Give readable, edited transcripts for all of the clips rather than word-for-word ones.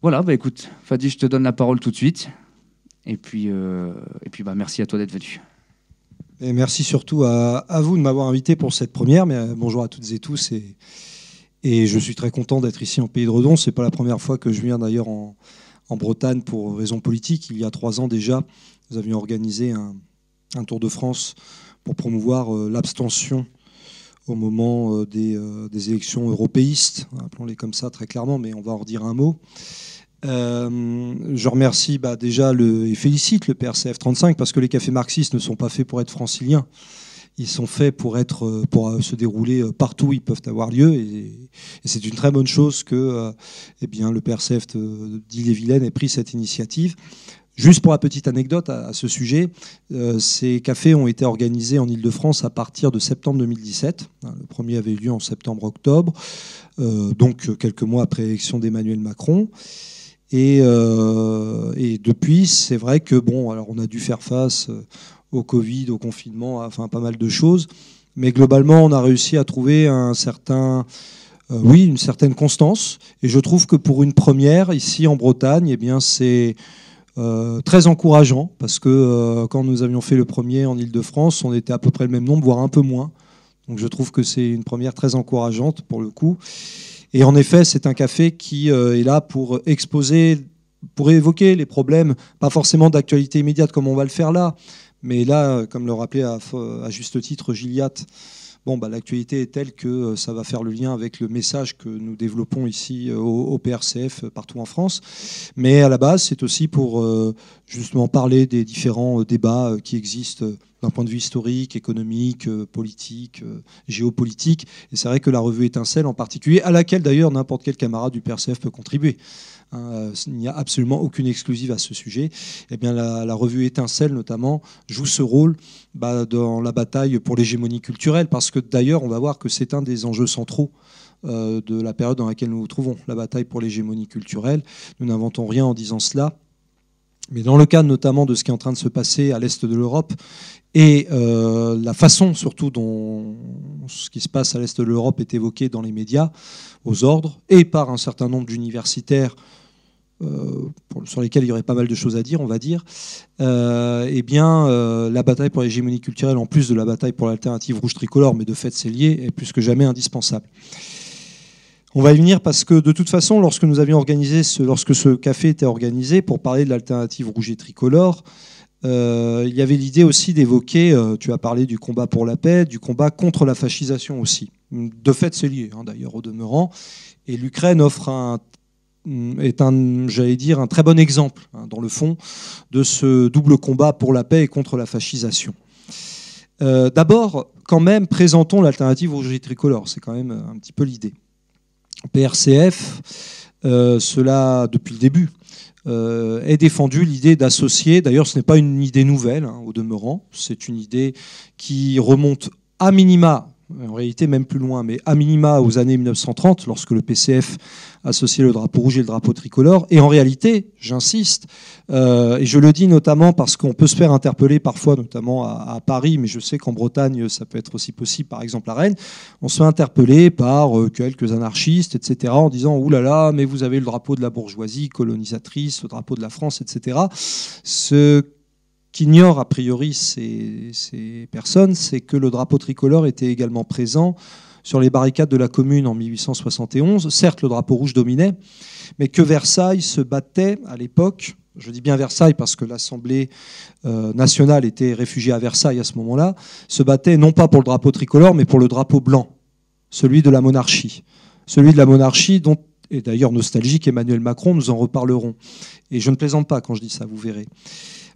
Voilà, bah écoute, Fadi, je te donne la parole tout de suite. Et puis bah, merci à toi d'être venu. Et merci surtout à vous de m'avoir invité pour cette première. Mais bonjour à toutes et tous. Et je suis très content d'être ici en Pays de Redon. Ce n'est pas la première fois que je viens d'ailleurs en Bretagne pour raisons politiques. Il y a 3 ans déjà, nous avions organisé un Tour de France pour promouvoir l'abstention au moment des élections européistes, appelons-les comme ça très clairement, mais on va en redire un mot. Je remercie déjà et félicite le PRCF 35 parce que les cafés marxistes ne sont pas faits pour être franciliens. Ils sont faits pour se dérouler partout où ils peuvent avoir lieu. Et c'est une très bonne chose que le PRCF d'Ille-et-Vilaine ait pris cette initiative. Juste pour la petite anecdote à ce sujet, ces cafés ont été organisés en Ile-de-France à partir de septembre 2017. Le premier avait eu lieu en septembre-octobre, donc quelques mois après l'élection d'Emmanuel Macron. Et depuis, c'est vrai que alors on a dû faire face au Covid, au confinement, enfin pas mal de choses, mais globalement, on a réussi à trouver une certaine constance. Et je trouve que pour une première ici en Bretagne, c'est très encourageant parce que quand nous avions fait le premier en Ile-de-France, on était à peu près le même nombre, voire un peu moins. Donc je trouve que c'est une première très encourageante pour le coup. Et en effet, c'est un café qui est là pour exposer, pour évoquer les problèmes, pas forcément d'actualité immédiate comme on va le faire là, mais là, comme le rappelait à juste titre Gilliatt, l'actualité est telle que ça va faire le lien avec le message que nous développons ici au PRCF partout en France. Mais à la base, c'est aussi pour justement parler des différents débats qui existent d'un point de vue historique, économique, politique, géopolitique. Et c'est vrai que la revue Étincelle en particulier, à laquelle d'ailleurs n'importe quel camarade du PRCF peut contribuer. Il n'y a absolument aucune exclusive à ce sujet. La revue Étincelle, notamment, joue ce rôle dans la bataille pour l'hégémonie culturelle, parce que d'ailleurs, on va voir que c'est un des enjeux centraux de la période dans laquelle nous nous trouvons, la bataille pour l'hégémonie culturelle. Nous n'inventons rien en disant cela. Mais dans le cadre notamment de ce qui est en train de se passer à l'est de l'Europe et la façon surtout dont ce qui se passe à l'est de l'Europe est évoqué dans les médias, aux ordres, et par un certain nombre d'universitaires sur lesquels il y aurait pas mal de choses à dire, on va dire, la bataille pour l'hégémonie culturelle, en plus de la bataille pour l'alternative rouge tricolore, mais de fait c'est lié, est plus que jamais indispensable. On va y venir parce que de toute façon, lorsque ce café était organisé pour parler de l'alternative rouge et tricolore, il y avait l'idée aussi d'évoquer, tu as parlé du combat pour la paix, du combat contre la fascisation aussi. De fait, c'est lié, d'ailleurs, au demeurant. Et l'Ukraine offre un très bon exemple, dans le fond, de ce double combat pour la paix et contre la fascisation. D'abord, quand même, présentons l'alternative rouge et tricolore. C'est quand même un petit peu l'idée. PRCF, cela depuis le début, est défendu l'idée d'associer, d'ailleurs ce n'est pas une idée nouvelle au demeurant, c'est une idée qui remonte à minima, en réalité même plus loin, mais à minima aux années 1930, lorsque le PCF associait le drapeau rouge et le drapeau tricolore. Et en réalité, j'insiste, et je le dis notamment parce qu'on peut se faire interpeller parfois, notamment à Paris, mais je sais qu'en Bretagne, ça peut être aussi possible, par exemple à Rennes, on se fait interpeller par quelques anarchistes, etc., en disant « Ouh là là, mais vous avez le drapeau de la bourgeoisie colonisatrice, le drapeau de la France, etc. » Ce qu'ignorent a priori ces personnes, c'est que le drapeau tricolore était également présent sur les barricades de la Commune en 1871. Certes, le drapeau rouge dominait, mais que Versailles se battait à l'époque, je dis bien Versailles parce que l'Assemblée nationale était réfugiée à Versailles à ce moment-là, se battait non pas pour le drapeau tricolore, mais pour le drapeau blanc, celui de la monarchie. Celui de la monarchie dont est d'ailleurs nostalgique Emmanuel Macron, nous en reparlerons. Et je ne plaisante pas quand je dis ça, vous verrez.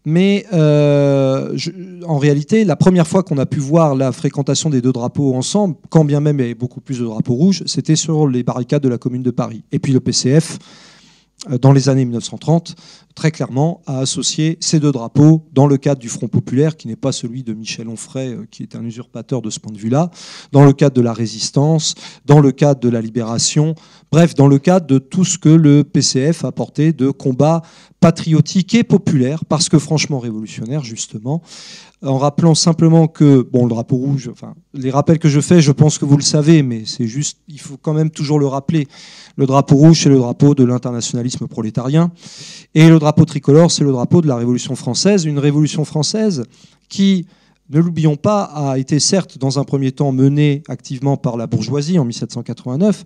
Mais en réalité, la première fois qu'on a pu voir la fréquentation des deux drapeaux ensemble, quand bien même il y avait beaucoup plus de drapeaux rouges, c'était sur les barricades de la Commune de Paris. Et puis le PCF, dans les années 1930, très clairement à associer ces deux drapeaux dans le cadre du Front populaire, qui n'est pas celui de Michel Onfray, qui est un usurpateur de ce point de vue-là, dans le cadre de la résistance, dans le cadre de la libération, bref, dans le cadre de tout ce que le PCF a apporté de combat patriotique et populaire, parce que franchement révolutionnaire, justement, en rappelant simplement que, bon, le drapeau rouge, enfin, les rappels que je fais, je pense que vous le savez, mais c'est juste, il faut quand même toujours le rappeler. Le drapeau rouge, c'est le drapeau de l'internationalisme prolétarien, et le drapeau tricolore, c'est le drapeau de la Révolution française, une Révolution française qui, ne l'oublions pas, a été certes dans un premier temps menée activement par la bourgeoisie en 1789,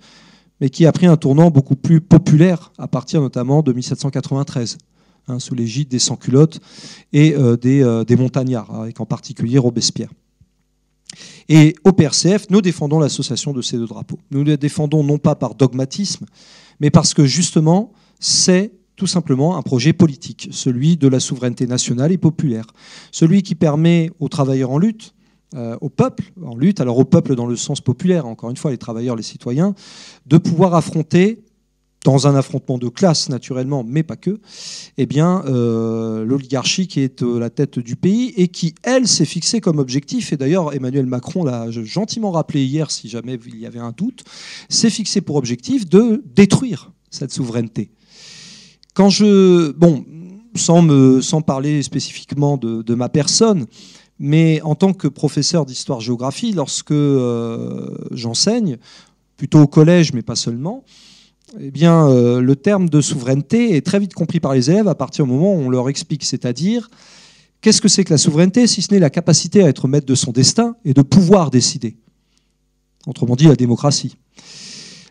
mais qui a pris un tournant beaucoup plus populaire à partir notamment de 1793. Sous l'égide des sans-culottes et des montagnards, avec en particulier Robespierre. Et au PRCF, nous défendons l'association de ces deux drapeaux. Nous les défendons non pas par dogmatisme, mais parce que justement, c'est tout simplement un projet politique, celui de la souveraineté nationale et populaire, celui qui permet aux travailleurs en lutte, au peuple en lutte, alors au peuple dans le sens populaire, encore une fois, les travailleurs, les citoyens, de pouvoir affronter, dans un affrontement de classe naturellement, mais pas que, eh bien, l'oligarchie qui est à la tête du pays et qui, elle, s'est fixée comme objectif, et d'ailleurs Emmanuel Macron l'a gentiment rappelé hier, si jamais il y avait un doute, s'est fixé pour objectif de détruire cette souveraineté. Quand sans parler spécifiquement de ma personne, mais en tant que professeur d'histoire-géographie, lorsque j'enseigne, plutôt au collège, mais pas seulement, eh bien, le terme de souveraineté est très vite compris par les élèves à partir du moment où on leur explique, c'est-à-dire qu'est-ce que c'est que la souveraineté, si ce n'est la capacité à être maître de son destin et de pouvoir décider. Autrement dit, la démocratie.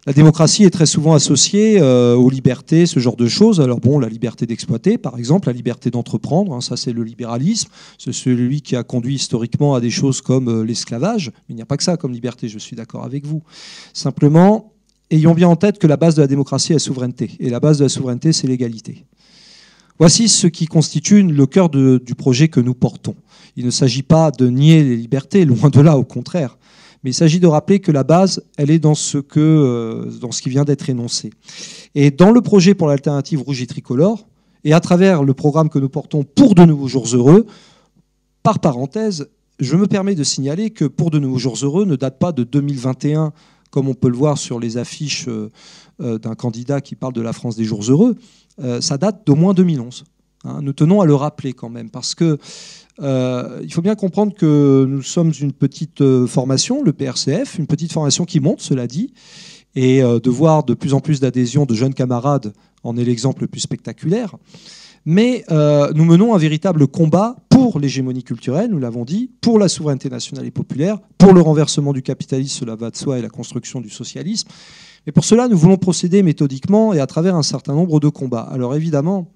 La démocratie est très souvent associée aux libertés, ce genre de choses. Alors bon, la liberté d'exploiter, par exemple, la liberté d'entreprendre, ça c'est le libéralisme, c'est celui qui a conduit historiquement à des choses comme l'esclavage. Mais il n'y a pas que ça comme liberté, je suis d'accord avec vous. Simplement, ayons bien en tête que la base de la démocratie est la souveraineté. Et la base de la souveraineté, c'est l'égalité. Voici ce qui constitue le cœur du projet que nous portons. Il ne s'agit pas de nier les libertés, loin de là, au contraire. Mais il s'agit de rappeler que la base, elle est dans ce qui vient d'être énoncé. Et dans le projet pour l'alternative rouge et tricolore, et à travers le programme que nous portons pour de nouveaux jours heureux, par parenthèse, je me permets de signaler que pour de nouveaux jours heureux ne date pas de 2021, comme on peut le voir sur les affiches d'un candidat qui parle de la France des jours heureux, ça date d'au moins 2011. Nous tenons à le rappeler quand même, parce que il faut bien comprendre que nous sommes une petite formation, le PRCF, une petite formation qui monte, cela dit, et de voir de plus en plus d'adhésions de jeunes camarades en est l'exemple le plus spectaculaire. Mais nous menons un véritable combat pour l'hégémonie culturelle, nous l'avons dit, pour la souveraineté nationale et populaire, pour le renversement du capitalisme, cela va de soi, et la construction du socialisme. Et pour cela, nous voulons procéder méthodiquement et à travers un certain nombre de combats. Alors évidemment,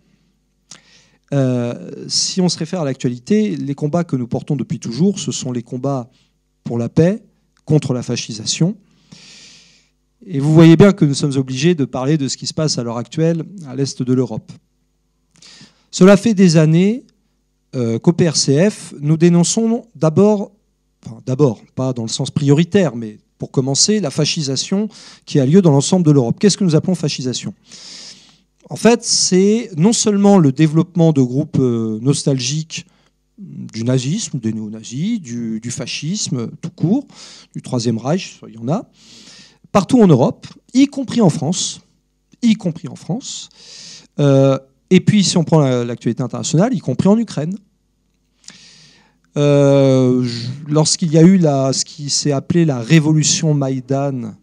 si on se réfère à l'actualité, les combats que nous portons depuis toujours, ce sont les combats pour la paix, contre la fascisation. Et vous voyez bien que nous sommes obligés de parler de ce qui se passe à l'heure actuelle à l'est de l'Europe. Cela fait des années qu'au PRCF, nous dénonçons d'abord, pas dans le sens prioritaire, mais pour commencer, la fascisation qui a lieu dans l'ensemble de l'Europe. Qu'est-ce que nous appelons fascisation ? En fait, c'est non seulement le développement de groupes nostalgiques du nazisme, des néo-nazis, du fascisme tout court, du Troisième Reich, il y en a, partout en Europe, y compris en France, et puis si on prend l'actualité internationale, y compris en Ukraine. Lorsqu'il y a eu ce qui s'est appelé la révolution Maïdan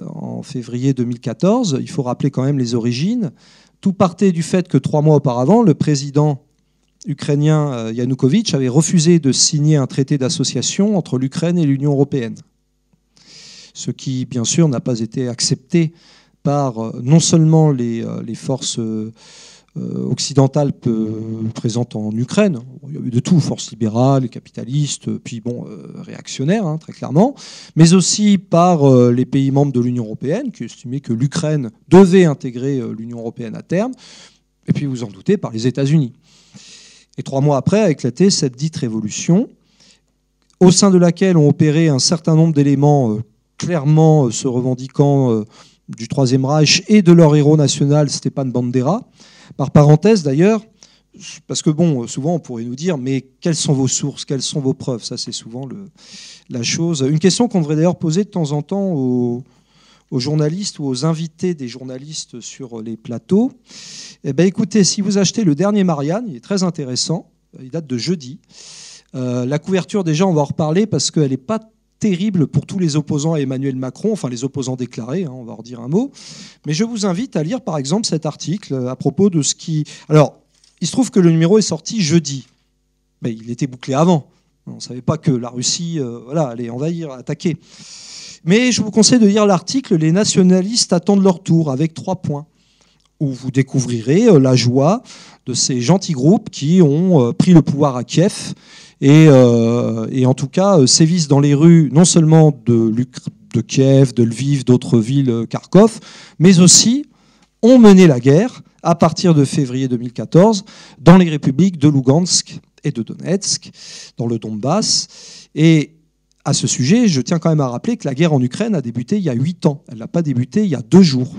en février 2014, il faut rappeler quand même les origines. Tout partait du fait que 3 mois auparavant, le président ukrainien Yanukovych avait refusé de signer un traité d'association entre l'Ukraine et l'Union européenne. Ce qui, bien sûr, n'a pas été accepté par non seulement les forces occidentales présentes en Ukraine, il y avait de tout, forces libérales, capitalistes, puis réactionnaires, très clairement, mais aussi par les pays membres de l'Union européenne, qui estimaient que l'Ukraine devait intégrer l'Union européenne à terme, et puis vous en doutez, par les États-Unis. Et 3 mois après a éclaté cette dite révolution, au sein de laquelle ont opéré un certain nombre d'éléments clairement se revendiquant du Troisième Reich et de leur héros national, Stepan Bandera, Par parenthèse, d'ailleurs, parce que bon, souvent on pourrait nous dire, mais quelles sont vos sources, quelles sont vos preuves? Ça, c'est souvent la chose. Une question qu'on devrait d'ailleurs poser de temps en temps aux journalistes ou aux invités des journalistes sur les plateaux. Eh bien, écoutez, si vous achetez le dernier Marianne, il est très intéressant, il date de jeudi. La couverture, déjà, on va en reparler parce qu'elle n'est pas terrible pour tous les opposants à Emmanuel Macron, enfin les opposants déclarés, on va en redire un mot. Mais je vous invite à lire, par exemple, cet article à propos de ce qui... Alors, il se trouve que le numéro est sorti jeudi. Mais il était bouclé avant. On ne savait pas que la Russie allait envahir, attaquer. Mais je vous conseille de lire l'article « Les nationalistes attendent leur tour » avec 3 points, où vous découvrirez la joie de ces gentils groupes qui ont pris le pouvoir à Kiev et en tout cas sévissent dans les rues non seulement de Kiev, de Lviv, d'autres villes, Kharkov, mais aussi ont mené la guerre à partir de février 2014 dans les républiques de Lugansk et de Donetsk, dans le Donbass. Et à ce sujet, je tiens quand même à rappeler que la guerre en Ukraine a débuté il y a 8 ans. Elle n'a pas débuté il y a 2 jours.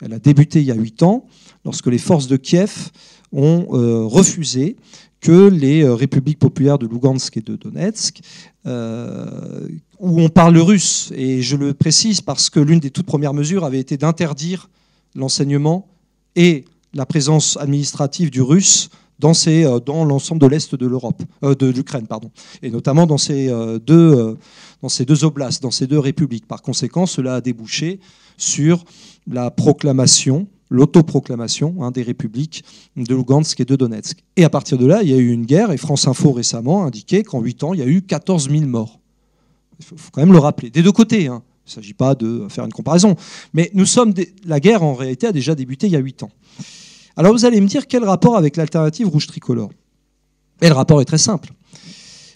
Elle a débuté il y a 8 ans, lorsque les forces de Kiev ont refusé que les républiques populaires de Lugansk et de Donetsk, où on parle russe, et je le précise parce que l'une des toutes premières mesures avait été d'interdire l'enseignement et la présence administrative du russe dans l'ensemble de l'Est de l'Europe, de l'Ukraine, pardon, et notamment dans ces deux oblasts, dans ces 2 républiques. Par conséquent, cela a débouché sur la proclamation, l'autoproclamation des républiques de Lugansk et de Donetsk. Et à partir de là, il y a eu une guerre, et France Info récemment indiquait qu'en 8 ans, il y a eu 14 000 morts. Il faut quand même le rappeler, des 2 côtés. Il ne s'agit pas de faire une comparaison. Mais la guerre, en réalité, a déjà débuté il y a 8 ans. Alors vous allez me dire, quel rapport avec l'alternative rouge tricolore? Et le rapport est très simple.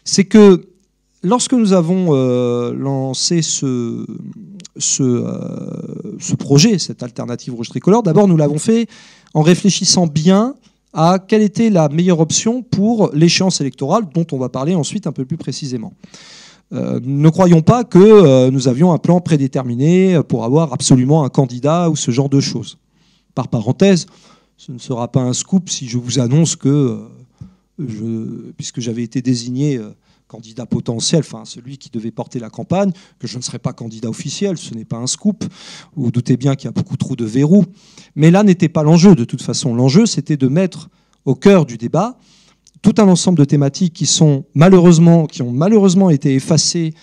C'est que lorsque nous avons lancé ce projet, cette alternative rouge tricolore, d'abord nous l'avons fait en réfléchissant bien à quelle était la meilleure option pour l'échéance électorale, dont on va parler ensuite un peu plus précisément. Ne croyons pas que nous avions un plan prédéterminé pour avoir absolument un candidat ou ce genre de choses. Par parenthèse, ce ne sera pas un scoop si je vous annonce que, puisque j'avais été désigné candidat potentiel, enfin celui qui devait porter la campagne, que je ne serai pas candidat officiel, ce n'est pas un scoop. Vous vous doutez bien qu'il y a beaucoup trop de verrous. Mais là n'était pas l'enjeu de toute façon. L'enjeu, c'était de mettre au cœur du débat tout un ensemble de thématiques qui ont malheureusement été effacées,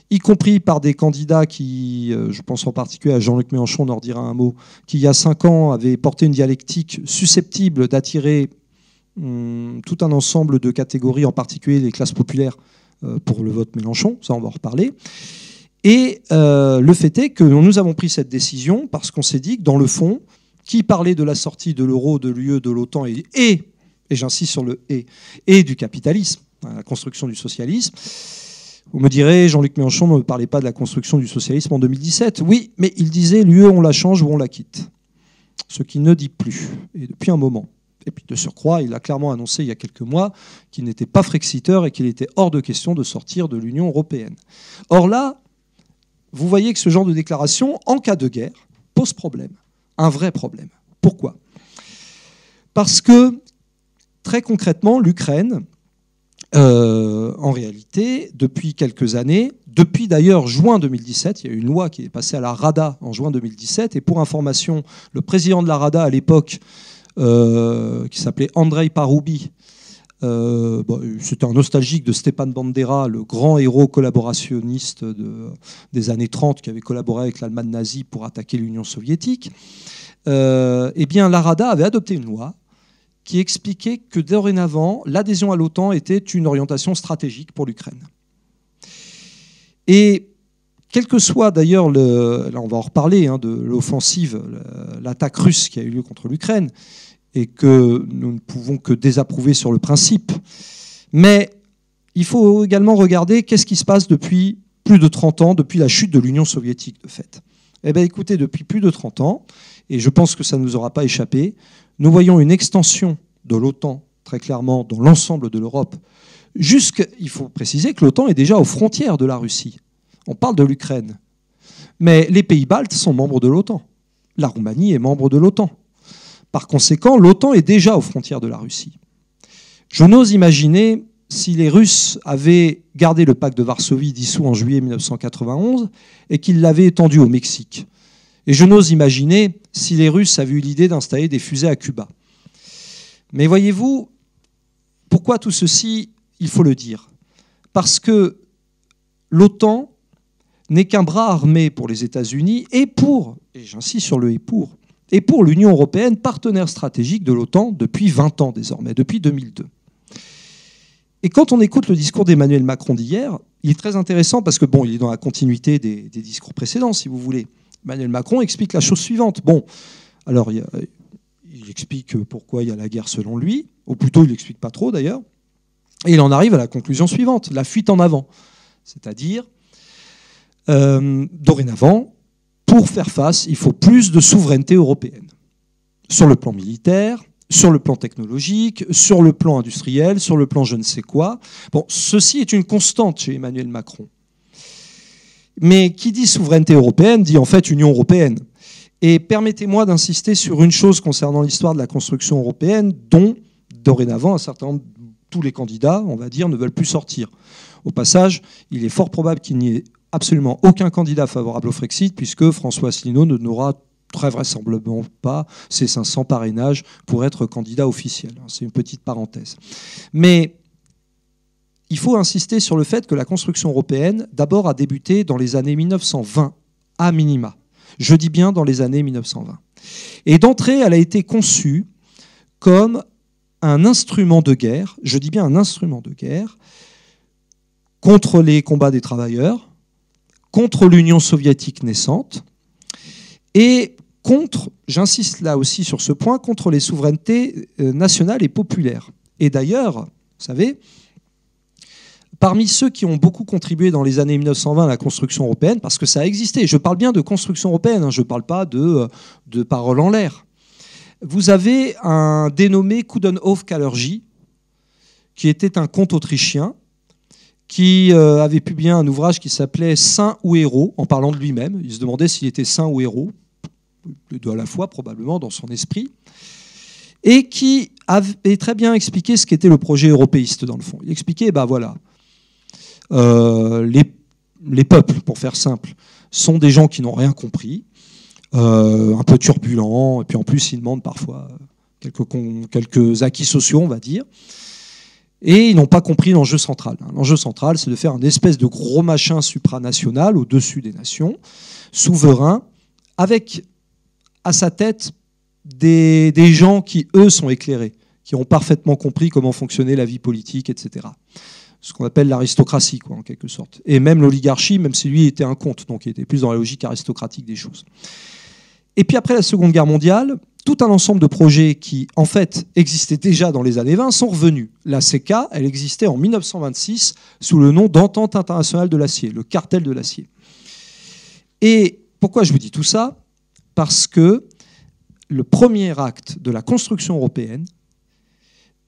y compris par des candidats qui, je pense en particulier à Jean-Luc Mélenchon, on en redira un mot, qui il y a 5 ans avait porté une dialectique susceptible d'attirer tout un ensemble de catégories, en particulier les classes populaires, pour le vote Mélenchon, ça on va en reparler. Et le fait est que nous avons pris cette décision parce qu'on s'est dit que dans le fond, qui parlait de la sortie de l'euro, de l'UE, de l'OTAN et j'insiste sur le et du capitalisme, la construction du socialisme. Vous me direz, Jean-Luc Mélenchon ne parlait pas de la construction du socialisme en 2017. Oui, mais il disait l'UE, on la change ou on la quitte. Ce qu'il ne dit plus, et depuis un moment. Et puis de surcroît, il a clairement annoncé il y a quelques mois qu'il n'était pas frexiteur et qu'il était hors de question de sortir de l'Union européenne. Or là, vous voyez que ce genre de déclaration, en cas de guerre, pose problème. Un vrai problème. Pourquoi ? Parce que, très concrètement, l'Ukraine, en réalité, depuis quelques années, depuis d'ailleurs juin 2017, il y a eu une loi qui est passée à la Rada en juin 2017, et pour information, le président de la Rada à l'époque, qui s'appelait Andrei Paroubi, c'était un nostalgique de Stepan Bandera, le grand héros collaborationniste des années 30 qui avait collaboré avec l'Allemagne nazie pour attaquer l'Union soviétique. Eh bien, la Rada avait adopté une loi qui expliquait que dorénavant, l'adhésion à l'OTAN était une orientation stratégique pour l'Ukraine. Et quel que soit d'ailleurs, là on va en reparler, de l'offensive, l'attaque russe qui a eu lieu contre l'Ukraine, et que nous ne pouvons que désapprouver sur le principe, mais il faut également regarder qu'est-ce qui se passe depuis plus de 30 ans, depuis la chute de l'Union soviétique de fait. Eh bien écoutez, depuis plus de 30 ans, et je pense que ça ne nous aura pas échappé, nous voyons une extension de l'OTAN, très clairement, dans l'ensemble de l'Europe. Il faut préciser que l'OTAN est déjà aux frontières de la Russie. On parle de l'Ukraine. Mais les pays baltes sont membres de l'OTAN. La Roumanie est membre de l'OTAN. Par conséquent, l'OTAN est déjà aux frontières de la Russie. Je n'ose imaginer si les Russes avaient gardé le pacte de Varsovie dissous en juillet 1991 et qu'ils l'avaient étendu au Mexique. Et je n'ose imaginer si les Russes avaient eu l'idée d'installer des fusées à Cuba. Mais voyez-vous, pourquoi tout ceci, il faut le dire? Parce que l'OTAN n'est qu'un bras armé pour les États-Unis et j'insiste sur le et pour l'Union européenne, partenaire stratégique de l'OTAN depuis 20 ans désormais, depuis 2002. Et quand on écoute le discours d'Emmanuel Macron d'hier, il est très intéressant parce que, il est dans la continuité des discours précédents, si vous voulez. Emmanuel Macron explique la chose suivante. Alors, il explique pourquoi il y a la guerre selon lui, ou plutôt il n'explique pas trop d'ailleurs, et il en arrive à la conclusion suivante, la fuite en avant. C'est-à-dire, dorénavant, pour faire face, il faut plus de souveraineté européenne. Sur le plan militaire, sur le plan technologique, sur le plan industriel, sur le plan je ne sais quoi. Ceci est une constante chez Emmanuel Macron. Mais qui dit souveraineté européenne dit en fait Union européenne. Et permettez-moi d'insister sur une chose concernant l'histoire de la construction européenne dont, dorénavant, tous les candidats, on va dire, ne veulent plus sortir. Au passage, il est fort probable qu'il n'y ait absolument aucun candidat favorable au Frexit puisque François Asselineau n'aura très vraisemblablement pas ses 500 parrainages pour être candidat officiel. C'est une petite parenthèse. Mais il faut insister sur le fait que la construction européenne, d'abord, a débuté dans les années 1920, à minima. Je dis bien dans les années 1920. Et d'entrée, elle a été conçue comme un instrument de guerre, je dis bien un instrument de guerre, contre les combats des travailleurs, contre l'Union soviétique naissante, et contre, j'insiste là aussi sur ce point, contre les souverainetés nationales et populaires. Et d'ailleurs, vous savez, parmi ceux qui ont beaucoup contribué dans les années 1920 à la construction européenne, parce que ça a existé, je parle bien de construction européenne, je ne parle pas de paroles en l'air, vous avez un dénommé Coudenhove-Kalergi, qui était un comte autrichien, qui avait publié un ouvrage qui s'appelait « Saint ou héros », en parlant de lui-même. Il se demandait s'il était saint ou héros, les deux à la fois probablement dans son esprit, et qui avait très bien expliqué ce qu'était le projet européiste dans le fond. Il expliquait, les peuples, pour faire simple, sont des gens qui n'ont rien compris, un peu turbulents, et puis en plus ils demandent parfois quelques acquis sociaux, on va dire, et ils n'ont pas compris l'enjeu central. L'enjeu central, c'est de faire une espèce de gros machin supranational au-dessus des nations, souverain, avec à sa tête des gens qui, eux, sont éclairés, qui ont parfaitement compris comment fonctionnait la vie politique, etc. Ce qu'on appelle l'aristocratie, en quelque sorte. Et même l'oligarchie, même si lui était un comte, donc il était plus dans la logique aristocratique des choses. Et puis après la Seconde Guerre mondiale, tout un ensemble de projets qui, en fait, existaient déjà dans les années 20 sont revenus. La CECA, elle existait en 1926 sous le nom d'Entente internationale de l'acier, le cartel de l'acier. Et pourquoi je vous dis tout ça? Parce que le premier acte de la construction européenne,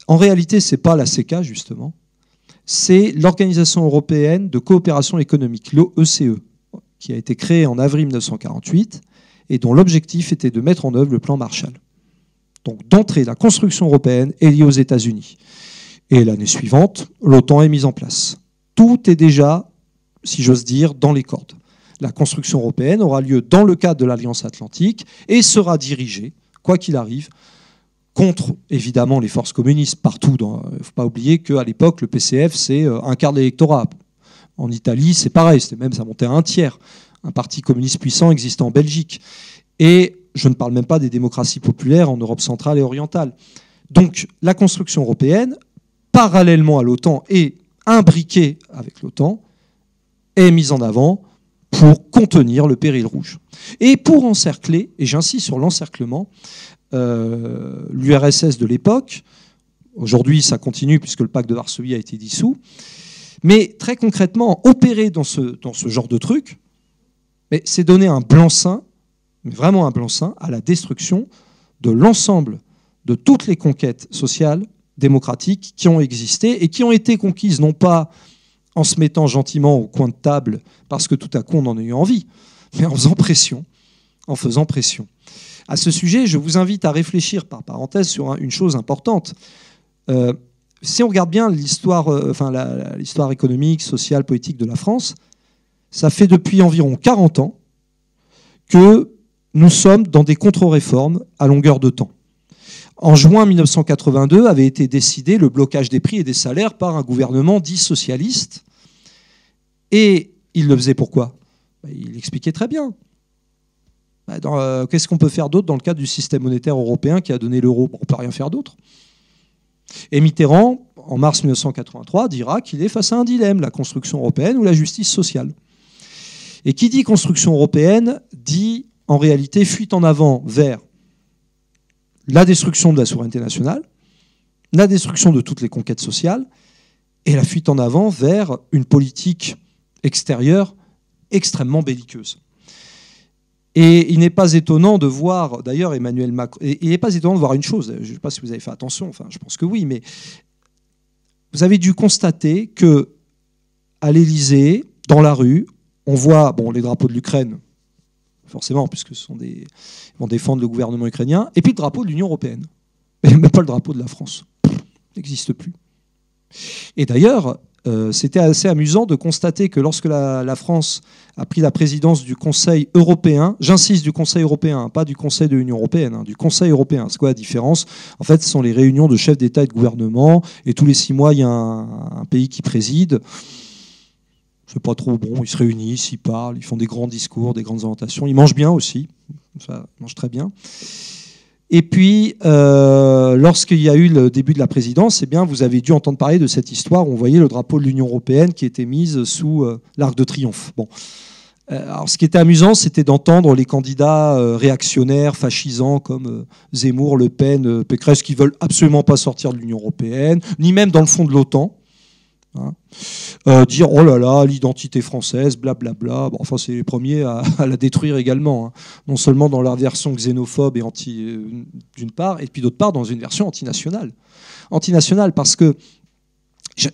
en réalité, ce n'est pas la CECA, justement, c'est l'Organisation européenne de coopération économique, l'OECE, qui a été créée en avril 1948 et dont l'objectif était de mettre en œuvre le plan Marshall. Donc d'entrée, la construction européenne est liée aux États-Unis. Et l'année suivante, l'OTAN est mise en place. Tout est déjà, si j'ose dire, dans les cordes. La construction européenne aura lieu dans le cadre de l'Alliance Atlantique et sera dirigée, quoi qu'il arrive, contre, évidemment, les forces communistes partout. Il ne faut pas oublier qu'à l'époque, le PCF, c'est un quart de l'électorat. En Italie, c'est pareil, ça montait à un tiers. Un parti communiste puissant existait en Belgique. Et je ne parle même pas des démocraties populaires en Europe centrale et orientale. Donc, la construction européenne, parallèlement à l'OTAN et imbriquée avec l'OTAN, est mise en avant pour contenir le péril rouge. Et pour encercler, et j'insiste sur l'encerclement, l'URSS de l'époque, aujourd'hui ça continue puisque le pacte de Varsovie a été dissous, mais très concrètement, opérer dans ce genre de truc, c'est donner un blanc-seing, mais vraiment un blanc-seing, à la destruction de l'ensemble de toutes les conquêtes sociales, démocratiques qui ont existé et qui ont été conquises non pas en se mettant gentiment au coin de table parce que tout à coup on en a eu envie, mais en faisant pression. À ce sujet, je vous invite à réfléchir, par parenthèse, sur une chose importante. Si on regarde bien l'histoire l'histoire économique, sociale, politique de la France, ça fait depuis environ 40 ans que nous sommes dans des contre-réformes à longueur de temps. En juin 1982 avait été décidé le blocage des prix et des salaires par un gouvernement dit socialiste. Et il le faisait pourquoi ? Il expliquait très bien. Qu'est-ce qu'on peut faire d'autre dans le cadre du système monétaire européen qui a donné l'euro ? On ne peut rien faire d'autre. Et Mitterrand, en mars 1983, dira qu'il est face à un dilemme, la construction européenne ou la justice sociale. Et qui dit construction européenne dit en réalité fuite en avant vers la destruction de la souveraineté nationale, la destruction de toutes les conquêtes sociales et la fuite en avant vers une politique extérieure extrêmement belliqueuse. Et il n'est pas étonnant de voir, d'ailleurs, Emmanuel Macron, et il n'est pas étonnant de voir une chose, je ne sais pas si vous avez fait attention, enfin je pense que oui, mais vous avez dû constater qu'à l'Élysée, dans la rue, on voit les drapeaux de l'Ukraine, forcément, puisque ils vont défendre le gouvernement ukrainien, et puis le drapeau de l'Union européenne. Mais même pas le drapeau de la France. Il n'existe plus. Et d'ailleurs, c'était assez amusant de constater que lorsque la France a pris la présidence du Conseil européen, j'insiste du Conseil européen, pas du Conseil de l'Union européenne, du Conseil européen. C'est quoi la différence ? En fait, ce sont les réunions de chefs d'État et de gouvernement, et tous les 6 mois, il y a un pays qui préside. C'est pas trop bon, ils se réunissent, ils parlent, ils font des grands discours, des grandes orientations. Ils mangent bien aussi, ça, ils mangent très bien. Et puis, lorsqu'il y a eu le début de la présidence, eh bien, vous avez dû entendre parler de cette histoire où on voyait le drapeau de l'Union européenne qui était mis sous l'Arc de Triomphe. Bon. Alors, ce qui était amusant, c'était d'entendre les candidats réactionnaires, fascisants, comme Zemmour, Le Pen, Pécresse, qui veulent absolument pas sortir de l'Union européenne, ni même dans le fond de l'OTAN. Dire oh là là, l'identité française, blablabla. Bon, enfin, c'est les premiers à la détruire également, hein. Non seulement dans leur version xénophobe et anti, d'une part, et puis d'autre part dans une version antinationale. Antinationale parce que,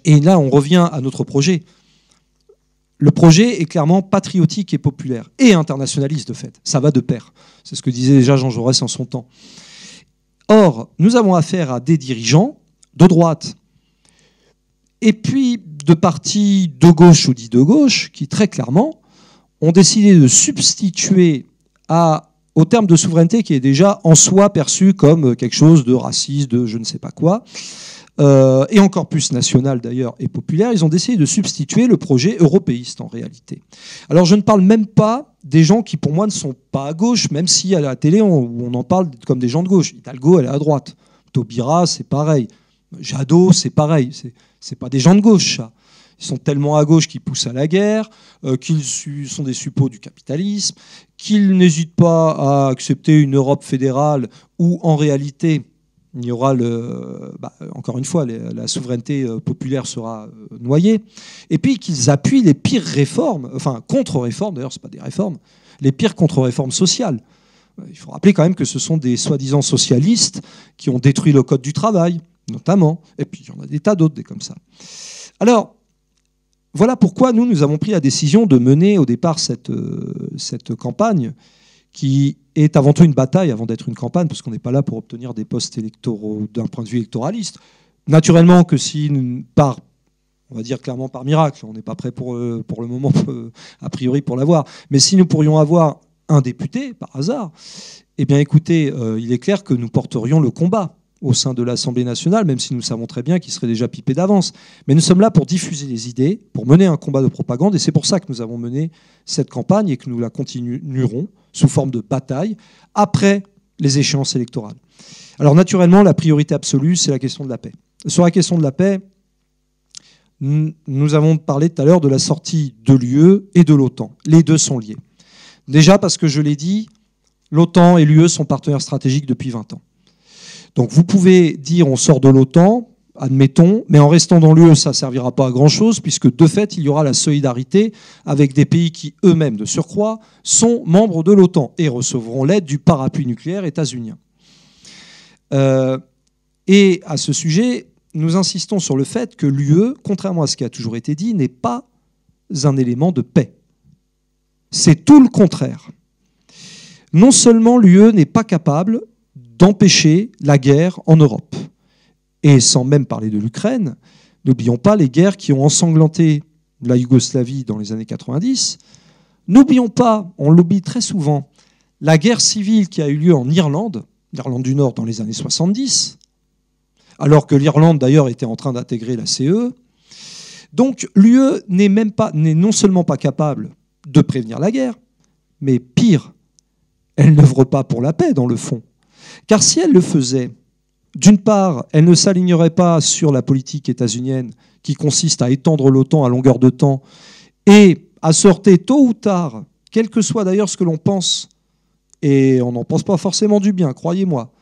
et là on revient à notre projet. Le projet est clairement patriotique et populaire et internationaliste de fait. Ça va de pair. C'est ce que disait déjà Jean Jaurès en son temps. Or, nous avons affaire à des dirigeants de droite et puis de partis de gauche ou dits de gauche qui, très clairement, ont décidé de substituer au terme de souveraineté qui est déjà en soi perçu comme quelque chose de raciste, de je ne sais pas quoi, et encore plus national d'ailleurs et populaire, ils ont décidé de substituer le projet européiste en réalité. Alors je ne parle même pas des gens qui pour moi ne sont pas à gauche, même si à la télé on en parle comme des gens de gauche. Hidalgo, elle est à droite. Taubira, c'est pareil. Jadot, c'est pareil. C'est pas des gens de gauche, ça. Ils sont tellement à gauche qu'ils poussent à la guerre, qu'ils sont des suppôts du capitalisme, qu'ils n'hésitent pas à accepter une Europe fédérale où, en réalité, il y aura encore une fois, la souveraineté populaire sera noyée. Et puis qu'ils appuient les pires réformes, enfin contre-réformes, d'ailleurs, ce pas des réformes, les pires contre-réformes sociales. Il faut rappeler quand même que ce sont des soi-disant socialistes qui ont détruit le code du travail, notamment. Et puis, il y en a des tas d'autres, des comme ça. Alors, voilà pourquoi nous avons pris la décision de mener au départ cette campagne qui est avant tout une bataille avant d'être une campagne, parce qu'on n'est pas là pour obtenir des postes électoraux d'un point de vue électoraliste. Naturellement que si, on va dire clairement par miracle, on n'est pas prêt pour le moment, a priori, pour l'avoir, mais si nous pourrions avoir un député, par hasard, eh bien écoutez, il est clair que nous porterions le combat au sein de l'Assemblée nationale, même si nous savons très bien qu'il serait déjà pipé d'avance. Mais nous sommes là pour diffuser les idées, pour mener un combat de propagande, et c'est pour ça que nous avons mené cette campagne et que nous la continuerons sous forme de bataille après les échéances électorales. Alors naturellement, la priorité absolue, c'est la question de la paix. Sur la question de la paix, nous avons parlé tout à l'heure de la sortie de l'UE et de l'OTAN. Les deux sont liés. Déjà parce que, je l'ai dit, l'OTAN et l'UE sont partenaires stratégiques depuis 20 ans. Donc vous pouvez dire on sort de l'OTAN, admettons, mais en restant dans l'UE, ça ne servira pas à grand-chose, puisque de fait, il y aura la solidarité avec des pays qui eux-mêmes, de surcroît, sont membres de l'OTAN et recevront l'aide du parapluie nucléaire états-unien. Et à ce sujet, nous insistons sur le fait que l'UE, contrairement à ce qui a toujours été dit, n'est pas un élément de paix. C'est tout le contraire. Non seulement l'UE n'est pas capable d'empêcher la guerre en Europe, et sans même parler de l'Ukraine, n'oublions pas les guerres qui ont ensanglanté la Yougoslavie dans les années 90. N'oublions pas, on l'oublie très souvent, la guerre civile qui a eu lieu en Irlande, l'Irlande du Nord dans les années 70, alors que l'Irlande d'ailleurs était en train d'intégrer la CE. Donc l'UE n'est non seulement pas capable de prévenir la guerre, mais pire, elle n'œuvre pas pour la paix dans le fond. Car si elle le faisait, d'une part, elle ne s'alignerait pas sur la politique états-unienne qui consiste à étendre l'OTAN à longueur de temps et à se heurter tôt ou tard, quel que soit d'ailleurs ce que l'on pense, et on n'en pense pas forcément du bien, croyez-moi,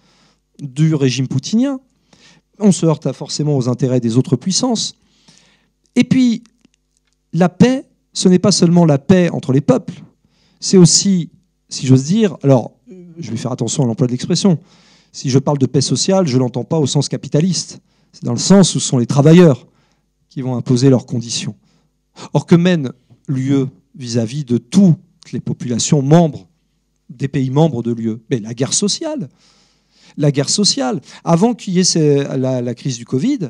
du régime poutinien, on se heurte forcément aux intérêts des autres puissances. Et puis, la paix, ce n'est pas seulement la paix entre les peuples, c'est aussi, si j'ose dire, alors je vais faire attention à l'emploi de l'expression, si je parle de paix sociale, je ne l'entends pas au sens capitaliste, c'est dans le sens où ce sont les travailleurs qui vont imposer leurs conditions. Or, que mène l'UE vis-à-vis de toutes les populations membres des pays membres de l'UE? Mais la guerre sociale. La guerre sociale. Avant qu'il y ait la crise du Covid,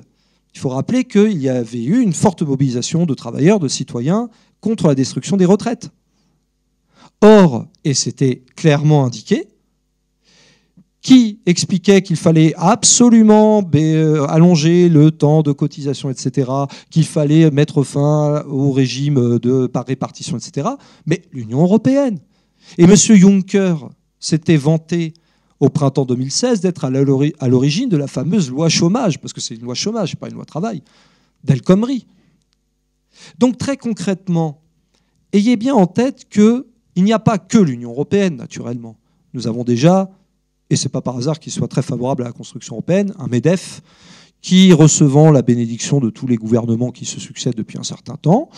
il faut rappeler qu'il y avait eu une forte mobilisation de travailleurs, de citoyens contre la destruction des retraites. Or, et c'était clairement indiqué, qui expliquait qu'il fallait absolument allonger le temps de cotisation, etc., qu'il fallait mettre fin au régime par répartition, etc., mais l'Union européenne. Et M. Juncker s'était vanté au printemps 2016 d'être à l'origine de la fameuse loi chômage, parce que c'est une loi chômage, pas une loi travail, d'El Khomri. Donc très concrètement, ayez bien en tête qu'il n'y a pas que l'Union européenne, naturellement. Nous avons déjà, et ce n'est pas par hasard qu'il soit très favorable à la construction européenne, un MEDEF qui, recevant la bénédiction de tous les gouvernements qui se succèdent depuis un certain temps,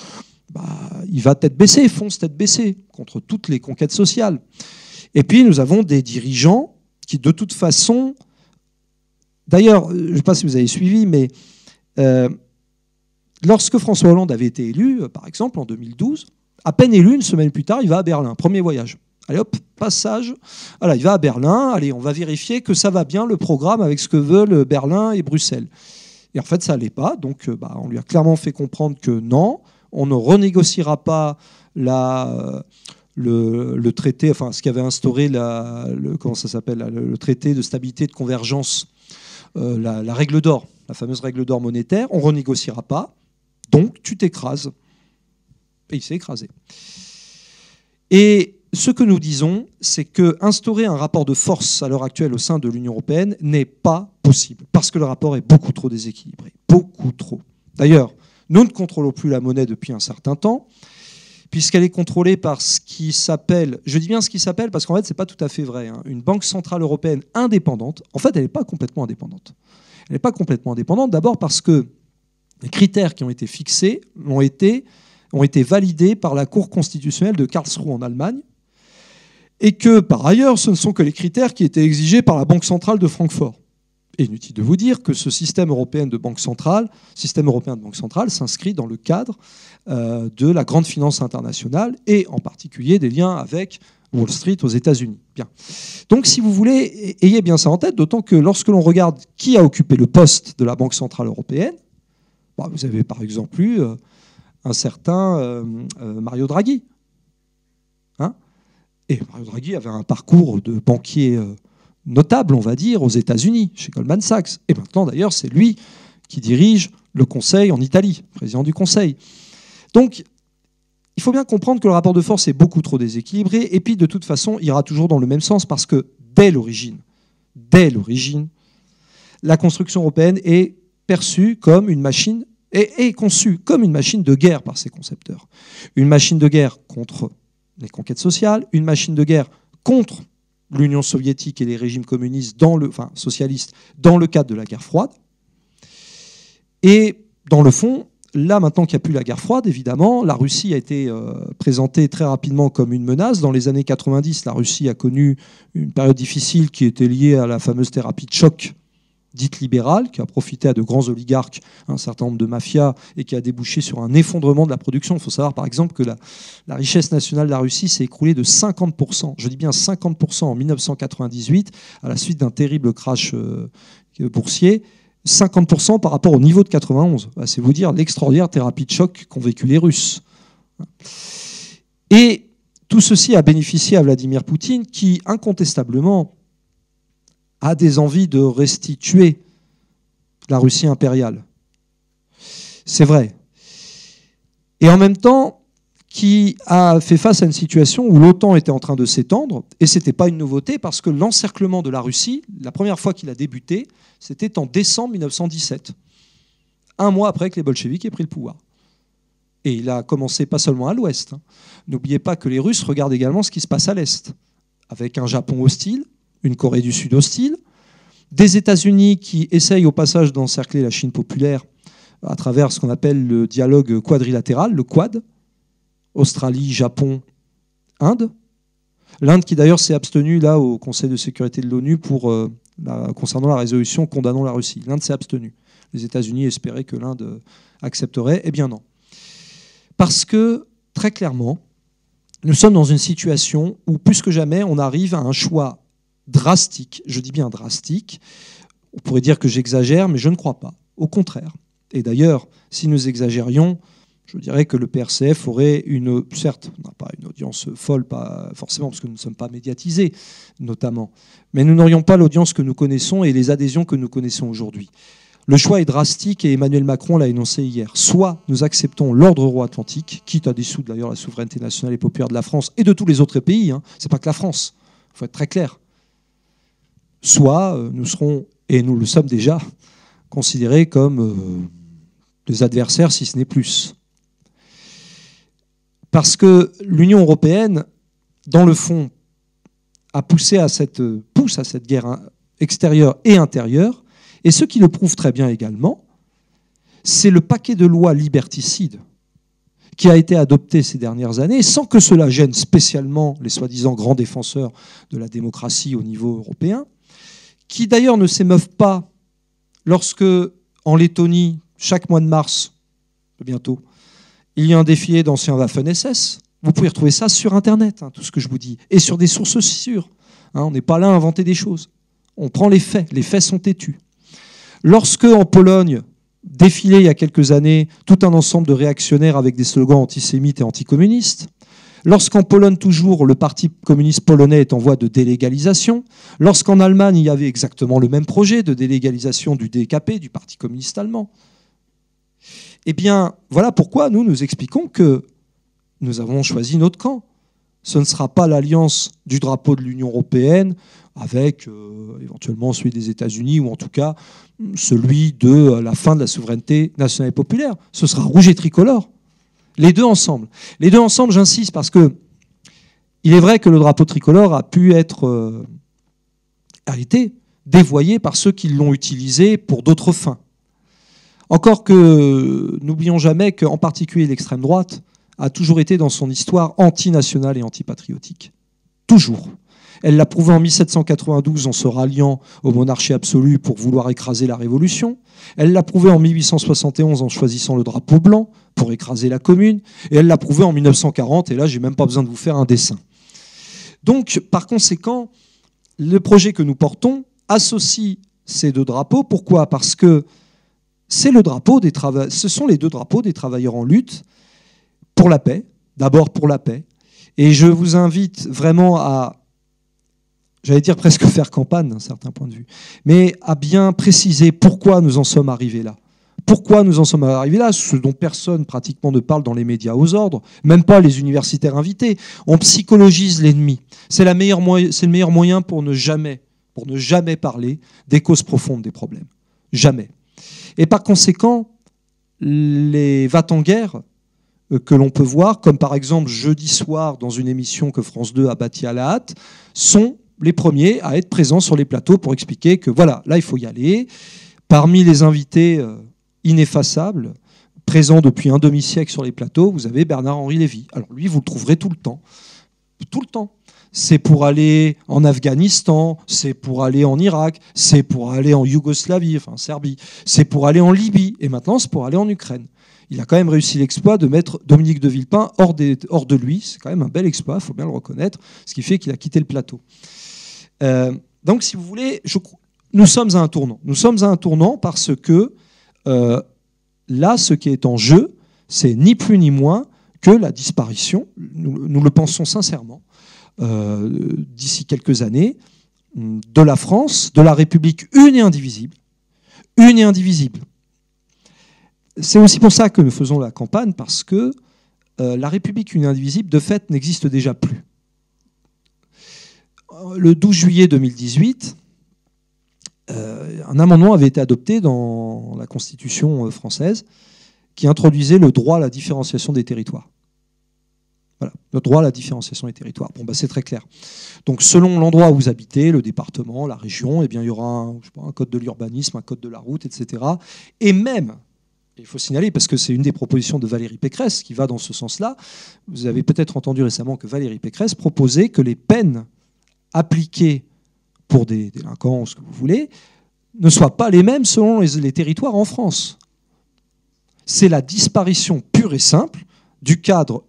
il va tête baissée, fonce tête baissée contre toutes les conquêtes sociales. Et puis nous avons des dirigeants qui, de toute façon, d'ailleurs, je ne sais pas si vous avez suivi, mais lorsque François Hollande avait été élu, par exemple en 2012, à peine élu, une semaine plus tard, il va à Berlin, premier voyage. Allez hop, passage. Voilà, il va à Berlin. Allez, on va vérifier que ça va bien le programme avec ce que veulent Berlin et Bruxelles. Et en fait, ça n'allait pas. Donc, on lui a clairement fait comprendre que non, on ne renégociera pas le traité, enfin, ce qui avait instauré comment ça s'appelle, le traité de stabilité et de convergence, la règle d'or, la fameuse règle d'or monétaire. On ne renégociera pas. Donc, tu t'écrases. Et il s'est écrasé. Et ce que nous disons, c'est qu'instaurer un rapport de force à l'heure actuelle au sein de l'Union européenne n'est pas possible, parce que le rapport est beaucoup trop déséquilibré, beaucoup trop. D'ailleurs, nous ne contrôlons plus la monnaie depuis un certain temps, puisqu'elle est contrôlée par ce qui s'appelle, je dis bien ce qui s'appelle, parce qu'en fait, ce n'est pas tout à fait vrai, une banque centrale européenne indépendante. En fait, elle n'est pas complètement indépendante. Elle n'est pas complètement indépendante, d'abord parce que les critères qui ont été fixés ont été validés par la Cour constitutionnelle de Karlsruhe en Allemagne, et que, par ailleurs, ce ne sont que les critères qui étaient exigés par la Banque centrale de Francfort. Et inutile de vous dire que ce système européen de banque centrale s'inscrit dans le cadre de la grande finance internationale, et en particulier des liens avec Wall Street aux États-Unis. Bien. Donc, si vous voulez, ayez bien ça en tête, d'autant que lorsque l'on regarde qui a occupé le poste de la Banque centrale européenne, vous avez par exemple eu un certain Mario Draghi. Et Mario Draghi avait un parcours de banquier notable, on va dire, aux États-Unis, chez Goldman Sachs. Et maintenant, d'ailleurs, c'est lui qui dirige le Conseil en Italie, président du Conseil. Donc, il faut bien comprendre que le rapport de force est beaucoup trop déséquilibré. Et puis, de toute façon, il ira toujours dans le même sens, parce que dès l'origine, la construction européenne est perçue comme une machine, est conçue comme une machine de guerre par ses concepteurs. Une machine de guerre contre les conquêtes sociales, une machine de guerre contre l'Union soviétique et les régimes communistes, socialistes, dans le cadre de la guerre froide. Et dans le fond, là, maintenant qu'il n'y a plus la guerre froide, évidemment, la Russie a été présentée très rapidement comme une menace. Dans les années 90, la Russie a connu une période difficile qui était liée à la fameuse thérapie de choc dite libérale, qui a profité à de grands oligarques, un certain nombre de mafias, et qui a débouché sur un effondrement de la production. Il faut savoir par exemple que la richesse nationale de la Russie s'est écroulée de 50%, je dis bien 50% en 1998, à la suite d'un terrible crash boursier, 50% par rapport au niveau de 91. C'est vous dire l'extraordinaire thérapie de choc qu'ont vécu les Russes. Et tout ceci a bénéficié à Vladimir Poutine, qui incontestablement a des envies de restituer la Russie impériale. C'est vrai. Et en même temps, qui a fait face à une situation où l'OTAN était en train de s'étendre, et ce n'était pas une nouveauté, parce que l'encerclement de la Russie, la première fois qu'il a débuté, c'était en décembre 1917, un mois après que les bolcheviks aient pris le pouvoir. Et il a commencé pas seulement à l'ouest. N'oubliez pas que les Russes regardent également ce qui se passe à l'est, avec un Japon hostile, une Corée du Sud hostile, des États-Unis qui essayent au passage d'encercler la Chine populaire à travers ce qu'on appelle le dialogue quadrilatéral, le Quad, Australie, Japon, Inde. L'Inde qui d'ailleurs s'est abstenue là au Conseil de sécurité de l'ONU concernant la résolution condamnant la Russie. L'Inde s'est abstenue. Les États-Unis espéraient que l'Inde accepterait. Eh bien non. Parce que, très clairement, nous sommes dans une situation où, plus que jamais, on arrive à un choix drastique, je dis bien drastique. On pourrait dire que j'exagère, mais je ne crois pas. Au contraire. Et d'ailleurs, si nous exagérions, je dirais que le PRCF aurait certes, on n'a pas une audience folle, pas forcément, parce que nous ne sommes pas médiatisés, notamment, mais nous n'aurions pas l'audience que nous connaissons et les adhésions que nous connaissons aujourd'hui. Le choix est drastique et Emmanuel Macron l'a énoncé hier. Soit nous acceptons l'ordre euro-atlantique, quitte à dissoudre d'ailleurs la souveraineté nationale et populaire de la France et de tous les autres pays, c'est pas que la France, il faut être très clair. Soit nous serons, et nous le sommes déjà, considérés comme des adversaires, si ce n'est plus. Parce que l'Union européenne, dans le fond, pousse à cette guerre extérieure et intérieure. Et ce qui le prouve très bien également, c'est le paquet de lois liberticides qui a été adopté ces dernières années, sans que cela gêne spécialement les soi-disant grands défenseurs de la démocratie au niveau européen, qui d'ailleurs ne s'émeuvent pas lorsque, en Lettonie, chaque mois de mars, bientôt, il y a un défilé d'anciens Waffen-SS. Vous pouvez retrouver ça sur Internet, tout ce que je vous dis, et sur des sources sûres. On n'est pas là à inventer des choses. On prend les faits sont têtus. Lorsque, en Pologne, défilait il y a quelques années tout un ensemble de réactionnaires avec des slogans antisémites et anticommunistes, lorsqu'en Pologne, toujours, le Parti communiste polonais est en voie de délégalisation, lorsqu'en Allemagne, il y avait exactement le même projet de délégalisation du DKP, du Parti communiste allemand, eh bien, voilà pourquoi nous expliquons que nous avons choisi notre camp. Ce ne sera pas l'alliance du drapeau de l'Union européenne avec éventuellement celui des États-Unis ou en tout cas celui de la fin de la souveraineté nationale et populaire. Ce sera rouge et tricolore. Les deux ensemble. Les deux ensemble, j'insiste, parce que il est vrai que le drapeau tricolore a pu être arrêté, dévoyé par ceux qui l'ont utilisé pour d'autres fins. Encore que, n'oublions jamais qu'en particulier l'extrême droite a toujours été dans son histoire anti-nationale et anti-patriotique. Toujours. Elle l'a prouvé en 1792 en se ralliant aux monarchies absolues pour vouloir écraser la Révolution. Elle l'a prouvé en 1871 en choisissant le drapeau blanc pour écraser la Commune. Et elle l'a prouvé en 1940, et là, j'ai même pas besoin de vous faire un dessin. Donc, par conséquent, le projet que nous portons associe ces deux drapeaux. Pourquoi ? Parce que ce sont les deux drapeaux des travailleurs en lutte pour la paix, d'abord pour la paix. Et je vous invite vraiment à, j'allais dire presque faire campagne d'un certain point de vue, mais à bien préciser pourquoi nous en sommes arrivés là. Pourquoi nous en sommes arrivés là, ce dont personne pratiquement ne parle dans les médias aux ordres, même pas les universitaires invités. On psychologise l'ennemi. C'est le meilleur moyen pour ne jamais parler des causes profondes des problèmes. Jamais. Et par conséquent, les va-t-en-guerre que l'on peut voir, comme par exemple jeudi soir dans une émission que France 2 a bâtie à la hâte, sont les premiers à être présents sur les plateaux pour expliquer que voilà, là il faut y aller. Parmi les invités ineffaçables, présents depuis un demi-siècle sur les plateaux, vous avez Bernard-Henri Lévy. Alors lui, vous le trouverez tout le temps. Tout le temps. c'est pour aller en Afghanistan, c'est pour aller en Irak, c'est pour aller en Yougoslavie, enfin Serbie, c'est pour aller en Libye, et maintenant c'est pour aller en Ukraine. Il a quand même réussi l'exploit de mettre Dominique de Villepin hors de lui. C'est quand même un bel exploit, il faut bien le reconnaître, ce qui fait qu'il a quitté le plateau. Donc, si vous voulez, nous sommes à un tournant. Nous sommes à un tournant parce que là, ce qui est en jeu, c'est ni plus ni moins que la disparition, nous le pensons sincèrement, d'ici quelques années, de la France, de la République une et indivisible. Une et indivisible. C'est aussi pour ça que nous faisons la campagne, parce que la République une et indivisible, de fait, n'existe déjà plus. Le 12 juillet 2018, un amendement avait été adopté dans la Constitution française qui introduisait le droit à la différenciation des territoires. Voilà, le droit à la différenciation des territoires. Bon, c'est très clair. Donc, selon l'endroit où vous habitez, le département, la région, eh bien, il y aura un code de l'urbanisme, un code de la route, etc. Et même, il faut signaler, parce que c'est une des propositions de Valérie Pécresse qui va dans ce sens-là, vous avez peut-être entendu récemment que Valérie Pécresse proposait que les peines appliquées pour des délinquants, ce que vous voulez, ne soient pas les mêmes selon les territoires en France. C'est la disparition pure et simple du cadre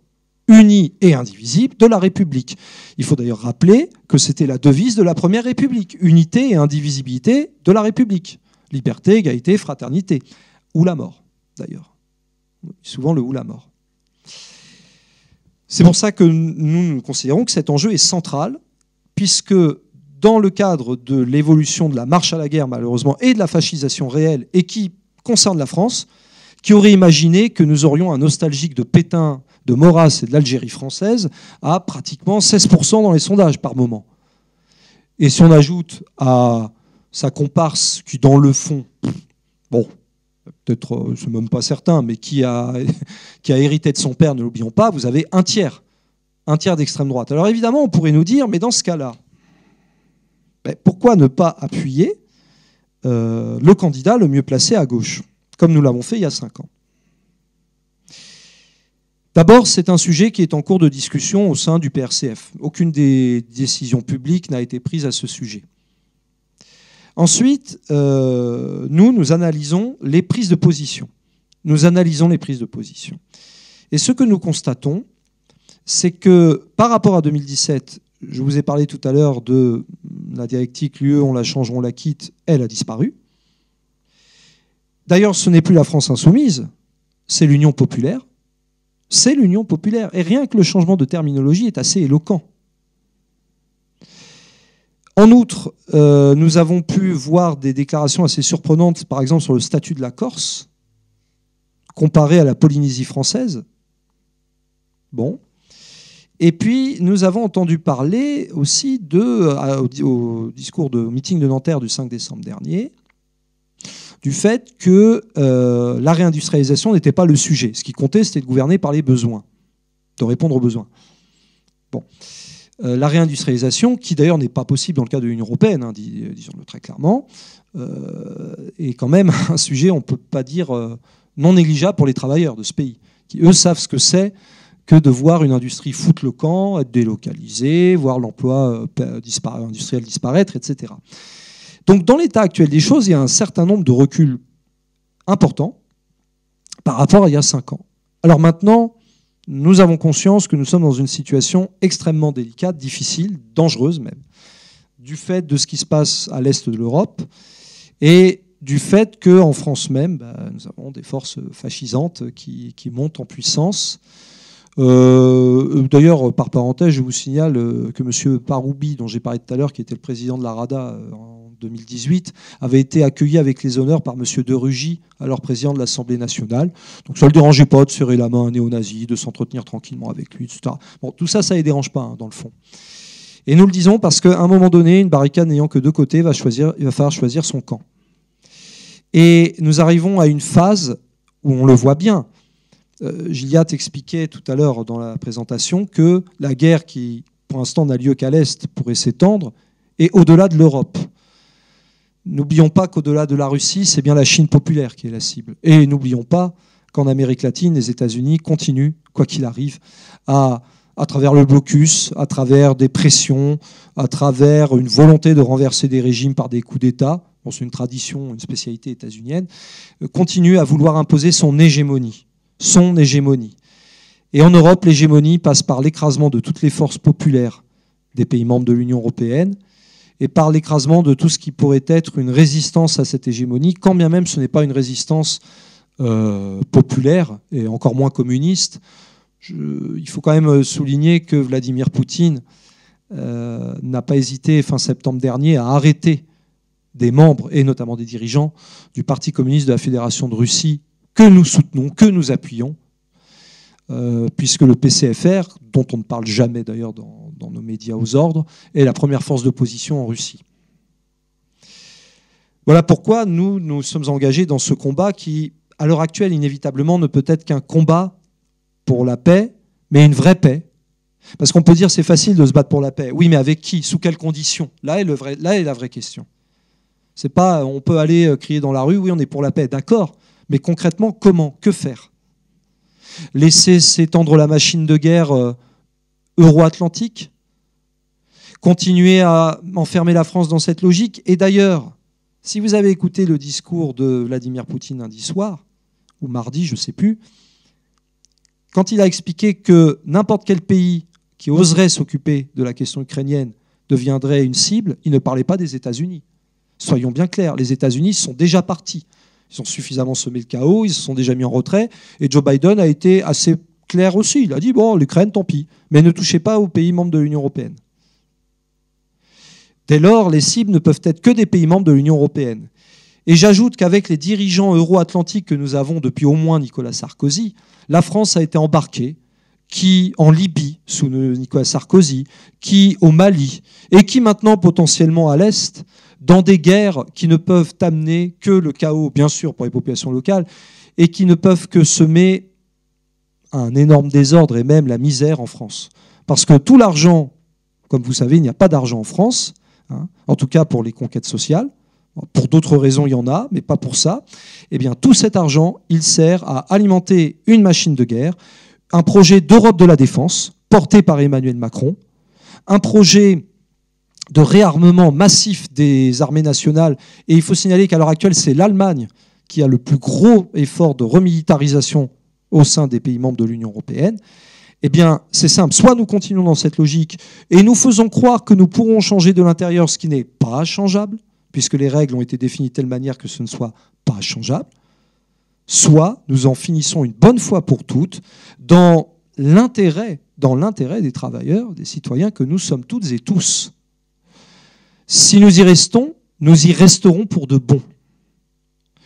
uni et indivisible de la République. Il faut d'ailleurs rappeler que c'était la devise de la Première République, unité et indivisibilité de la République. Liberté, égalité, fraternité. Ou la mort, d'ailleurs. Souvent le ou la mort. C'est pour ça que nous considérons que cet enjeu est central, puisque dans le cadre de l'évolution de la marche à la guerre, malheureusement, et de la fascisation réelle, et qui concerne la France, qui aurait imaginé que nous aurions un nostalgique de Pétain, de Maurras et de l'Algérie française à pratiquement 16% dans les sondages par moment. Et si on ajoute à sa comparse qui, dans le fond, bon, peut-être, c'est même pas certain, mais qui a hérité de son père, ne l'oublions pas, vous avez un tiers d'extrême droite. Alors évidemment, on pourrait nous dire, mais dans ce cas-là, pourquoi ne pas appuyer le candidat le mieux placé à gauche, comme nous l'avons fait il y a 5 ans? D'abord, c'est un sujet qui est en cours de discussion au sein du PRCF. Aucune des décisions publiques n'a été prise à ce sujet. Ensuite, nous analysons les prises de position. Nous analysons les prises de position. Et ce que nous constatons, c'est que par rapport à 2017, je vous ai parlé tout à l'heure de la dialectique l'UE, on la change, on la quitte, elle a disparu. D'ailleurs, ce n'est plus la France insoumise, c'est l'Union populaire. C'est l'Union populaire. Et rien que le changement de terminologie est assez éloquent. En outre, nous avons pu voir des déclarations assez surprenantes, par exemple sur le statut de la Corse, comparé à la Polynésie française. Bon. Et puis, nous avons entendu parler aussi au meeting de Nanterre du 5 décembre dernier, du fait que la réindustrialisation n'était pas le sujet. Ce qui comptait, c'était de gouverner par les besoins, de répondre aux besoins. Bon. La réindustrialisation, qui d'ailleurs n'est pas possible dans le cas de l'Union européenne, hein, disons-le très clairement, est quand même un sujet, on ne peut pas dire non négligeable pour les travailleurs de ce pays, qui eux savent ce que c'est que de voir une industrie foutre le camp, être délocalisée, voir l'emploi industriel disparaître, etc. Donc dans l'état actuel des choses, il y a un certain nombre de reculs importants par rapport à il y a 5 ans. Alors maintenant, nous avons conscience que nous sommes dans une situation extrêmement délicate, difficile, dangereuse même, du fait de ce qui se passe à l'est de l'Europe et du fait qu'en France même, nous avons des forces fascisantes qui montent en puissance. D'ailleurs, par parenthèse, je vous signale que M. Paroubi, dont j'ai parlé tout à l'heure, qui était le président de la RADA en 2018, avait été accueilli avec les honneurs par M. De Rugy, alors président de l'Assemblée nationale. Donc ça ne le dérangeait pas de serrer la main à un néo-nazi, de s'entretenir tranquillement avec lui, etc. Bon, tout ça, ça ne les dérange pas, hein, dans le fond. Et nous le disons parce qu'à un moment donné, une barricade n'ayant que 2 côtés, il va falloir choisir son camp. Et nous arrivons à une phase où on le voit bien. Gilliatt expliquait tout à l'heure dans la présentation que la guerre qui, pour l'instant, n'a lieu qu'à l'Est, pourrait s'étendre, est au-delà de l'Europe. N'oublions pas qu'au-delà de la Russie, c'est bien la Chine populaire qui est la cible. Et n'oublions pas qu'en Amérique latine, les États-Unis continuent, quoi qu'il arrive, à à travers le blocus, à travers des pressions, à travers une volonté de renverser des régimes par des coups d'État, bon, c'est une tradition, une spécialité états-unienne, continue à vouloir imposer son hégémonie. Son hégémonie. Et en Europe, l'hégémonie passe par l'écrasement de toutes les forces populaires des pays membres de l'Union européenne et par l'écrasement de tout ce qui pourrait être une résistance à cette hégémonie, quand bien même ce n'est pas une résistance populaire et encore moins communiste. Il faut quand même souligner que Vladimir Poutine n'a pas hésité fin septembre dernier à arrêter des membres et notamment des dirigeants du Parti communiste de la Fédération de Russie que nous soutenons, que nous appuyons, puisque le PCFR, dont on ne parle jamais d'ailleurs dans nos médias aux ordres, est la première force d'opposition en Russie. Voilà pourquoi nous sommes engagés dans ce combat qui, à l'heure actuelle, inévitablement, ne peut être qu'un combat pour la paix, mais une vraie paix. Parce qu'on peut dire c'est facile de se battre pour la paix. Oui, mais avec qui? Sous quelles conditions? Là est la vraie question. C'est pas, on peut aller crier dans la rue, oui, on est pour la paix, d'accord. Mais concrètement, comment? Que faire? Laisser s'étendre la machine de guerre euro-atlantique? Continuer à enfermer la France dans cette logique? Et d'ailleurs, si vous avez écouté le discours de Vladimir Poutine lundi soir, ou mardi, je ne sais plus, quand il a expliqué que n'importe quel pays qui oserait s'occuper de la question ukrainienne deviendrait une cible, il ne parlait pas des États-Unis. Soyons bien clairs, les États-Unis sont déjà partis. Ils ont suffisamment semé le chaos, ils se sont déjà mis en retrait, et Joe Biden a été assez clair aussi. Il a dit, bon, l'Ukraine, tant pis, mais ne touchez pas aux pays membres de l'Union européenne. Dès lors, les cibles ne peuvent être que des pays membres de l'Union européenne. Et j'ajoute qu'avec les dirigeants euro-atlantiques que nous avons depuis au moins Nicolas Sarkozy, la France a été embarquée, qui en Libye, sous Nicolas Sarkozy, qui au Mali, et qui maintenant potentiellement à l'Est, dans des guerres qui ne peuvent amener que le chaos, bien sûr, pour les populations locales, et qui ne peuvent que semer un énorme désordre et même la misère en France. Parce que tout l'argent, comme vous savez, il n'y a pas d'argent en France, hein, en tout cas pour les conquêtes sociales. Pour d'autres raisons, il y en a, mais pas pour ça. Eh bien, tout cet argent, il sert à alimenter une machine de guerre, un projet d'Europe de la défense, porté par Emmanuel Macron, un projet de réarmement massif des armées nationales. Et il faut signaler qu'à l'heure actuelle, c'est l'Allemagne qui a le plus gros effort de remilitarisation au sein des pays membres de l'Union européenne. Eh bien, c'est simple. Soit nous continuons dans cette logique et nous faisons croire que nous pourrons changer de l'intérieur, ce qui n'est pas changeable, puisque les règles ont été définies de telle manière que ce ne soit pas changeable, soit nous en finissons une bonne fois pour toutes dans l'intérêt des travailleurs, des citoyens que nous sommes toutes et tous. Si nous y restons, nous y resterons pour de bon.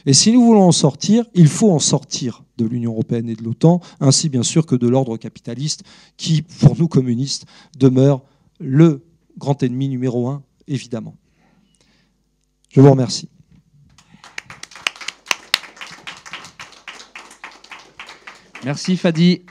Et si nous voulons en sortir, il faut en sortir de l'Union européenne et de l'OTAN, ainsi bien sûr que de l'ordre capitaliste qui, pour nous communistes, demeure le grand ennemi numéro 1, évidemment. Je vous remercie. Merci Fadi.